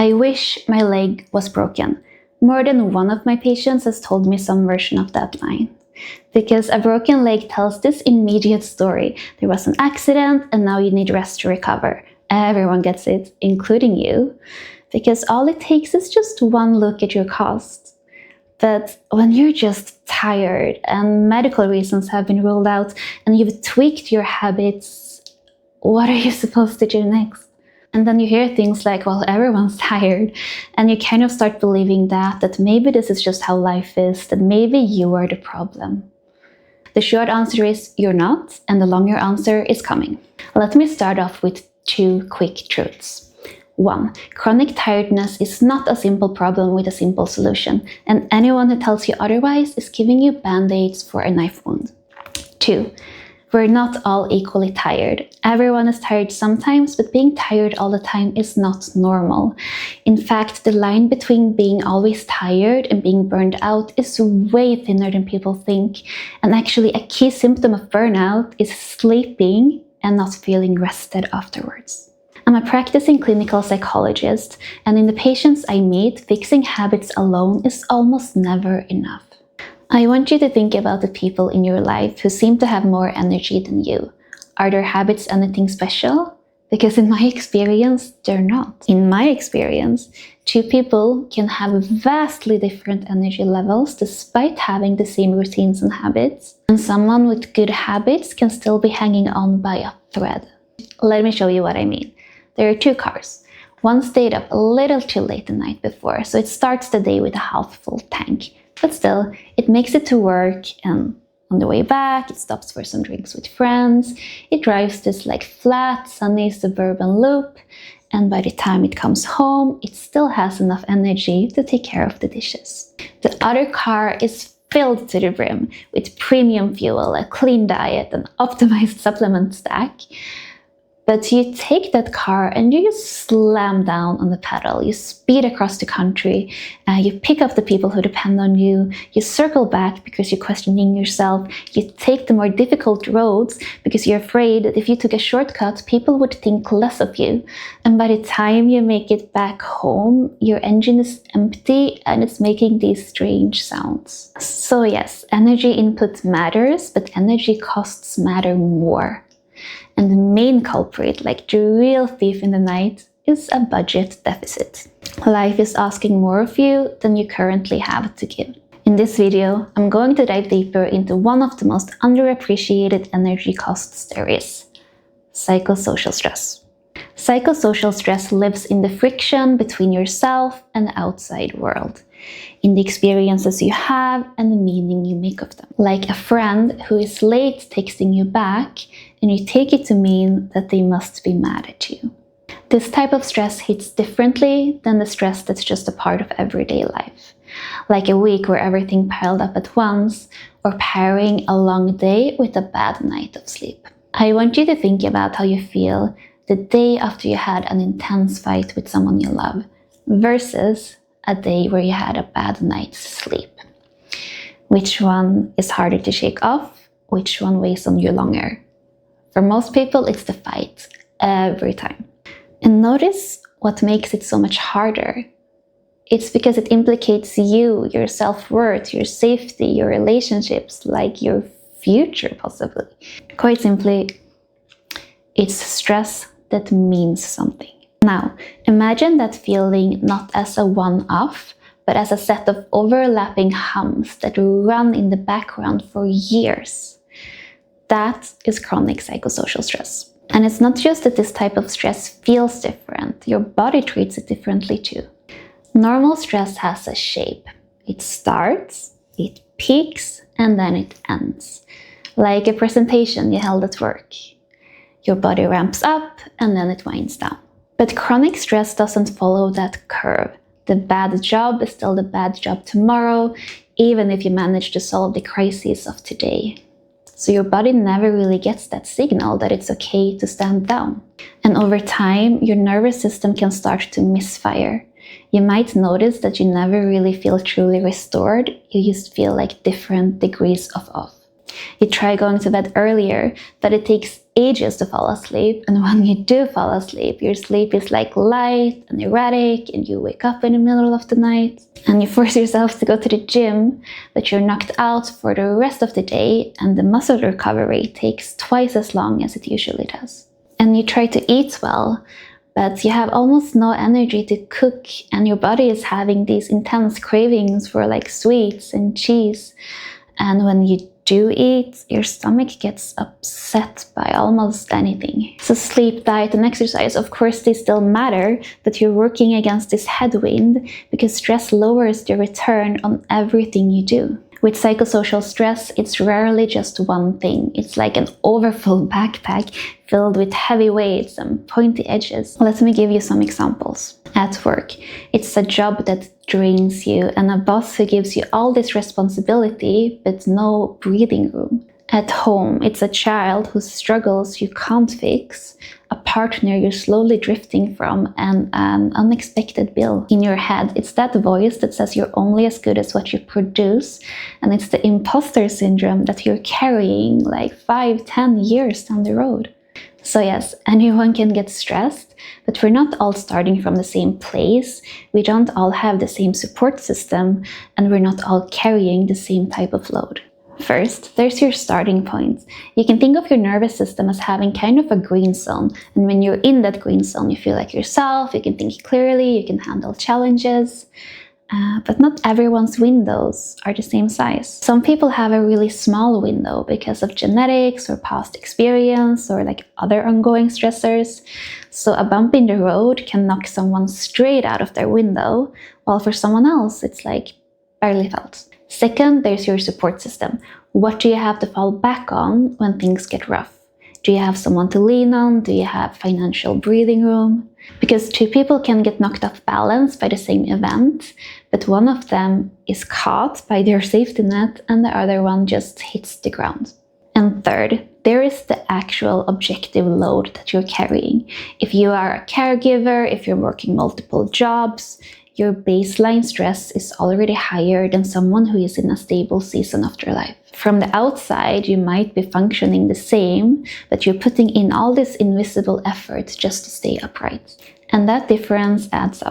I wish my leg was broken. More than one of my patients has told me some version of that line. Because a broken leg tells this immediate story. There was an accident and now you need rest to recover. Everyone gets it, including you. Because all it takes is just one look at your cost. But when you're just tired and medical reasons have been ruled out and you've tweaked your habits, what are you supposed to do next? And then you hear things like, well, everyone's tired. And you kind of start believing that maybe this is just how life is, that maybe you are the problem. The short answer is you're not, and the longer answer is coming. Let me start off with 2 quick truths. 1. Chronic tiredness is not a simple problem with a simple solution, and anyone who tells you otherwise is giving you band-aids for a knife wound. 2. We're not all equally tired. Everyone is tired sometimes, but being tired all the time is not normal. In fact, the line between being always tired and being burned out is way thinner than people think. And actually, a key symptom of burnout is sleeping and not feeling rested afterwards. I'm a practicing clinical psychologist, and in the patients I meet, fixing habits alone is almost never enough. I want you to think about the people in your life who seem to have more energy than you. Are their habits anything special? Because in my experience, they're not. In my experience, 2 people can have vastly different energy levels despite having the same routines and habits. And someone with good habits can still be hanging on by a thread. Let me show you what I mean. There are 2 cars. One stayed up a little too late the night before, so it starts the day with a half-full tank. But still, it makes it to work, and on the way back, it stops for some drinks with friends. It drives this flat, sunny suburban loop, and by the time it comes home, it still has enough energy to take care of the dishes. The other car is filled to the brim with premium fuel, a clean diet, an optimized supplement stack. But you take that car and you just slam down on the pedal. You speed across the country. You pick up the people who depend on you. You circle back because you're questioning yourself. You take the more difficult roads because you're afraid that if you took a shortcut, people would think less of you. And by the time you make it back home, your engine is empty and it's making these strange sounds. So yes, energy input matters, but energy costs matter more. And the main culprit, like the real thief in the night, is a budget deficit. Life is asking more of you than you currently have to give. In this video, I'm going to dive deeper into one of the most underappreciated energy costs there is: psychosocial stress. Psychosocial stress lives in the friction between yourself and the outside world, in the experiences you have and the meaning you make of them. Like a friend who is late texting you back, and you take it to mean that they must be mad at you. This type of stress hits differently than the stress that's just a part of everyday life. Like a week where everything piled up at once, or pairing a long day with a bad night of sleep. I want you to think about how you feel the day after you had an intense fight with someone you love, versus a day where you had a bad night's sleep. Which one is harder to shake off? Which one weighs on you longer? For most people, it's the fight, every time. And notice what makes it so much harder. It's because it implicates you, your self-worth, your safety, your relationships, like your future possibly. Quite simply, it's stress that means something. Now, imagine that feeling not as a one-off, but as a set of overlapping hums that run in the background for years. That is chronic psychosocial stress. And it's not just that this type of stress feels different, your body treats it differently too. Normal stress has a shape. It starts, it peaks, and then it ends. Like a presentation you held at work. Your body ramps up and then it winds down. But chronic stress doesn't follow that curve. The bad job is still the bad job tomorrow, even if you manage to solve the crises of today. So your body never really gets that signal that it's okay to stand down. And over time, your nervous system can start to misfire. You might notice that you never really feel truly restored. You just feel like different degrees of off. You try going to bed earlier, but it takes ages to fall asleep. And when you do fall asleep, your sleep is like light and erratic, and you wake up in the middle of the night. And you force yourself to go to the gym, but you're knocked out for the rest of the day, and the muscle recovery takes twice as long as it usually does. And you try to eat well, but you have almost no energy to cook, and your body is having these intense cravings for like sweets and cheese. And when you do eat, your stomach gets upset by almost anything. So sleep, diet, and exercise, of course, they still matter, but you're working against this headwind because stress lowers the return on everything you do. With psychosocial stress, it's rarely just one thing. It's like an overfull backpack filled with heavy weights and pointy edges. Let me give you some examples. At work, it's a job that drains you and a boss who gives you all this responsibility but no breathing room. At home, it's a child whose struggles you can't fix, a partner you're slowly drifting from, and an unexpected bill. In your head, it's that voice that says you're only as good as what you produce, and it's the imposter syndrome that you're carrying like 5-10 years down the road. So yes, anyone can get stressed, but we're not all starting from the same place, we don't all have the same support system, and we're not all carrying the same type of load. First, there's your starting point. You can think of your nervous system as having kind of a green zone, and when you're in that green zone, you feel like yourself, you can think clearly, you can handle challenges. But not everyone's windows are the same size. Some people have a really small window because of genetics or past experience or like other ongoing stressors. So a bump in the road can knock someone straight out of their window, while for someone else it's like barely felt. Second, there's your support system. What do you have to fall back on when things get rough? Do you have someone to lean on? Do you have financial breathing room? Because two people can get knocked off balance by the same event, but one of them is caught by their safety net and the other one just hits the ground. And third, there is the actual objective load that you're carrying. If you are a caregiver, if you're working multiple jobs, your baseline stress is already higher than someone who is in a stable season of their life. From the outside, you might be functioning the same, but you're putting in all this invisible effort just to stay upright. And that difference adds up.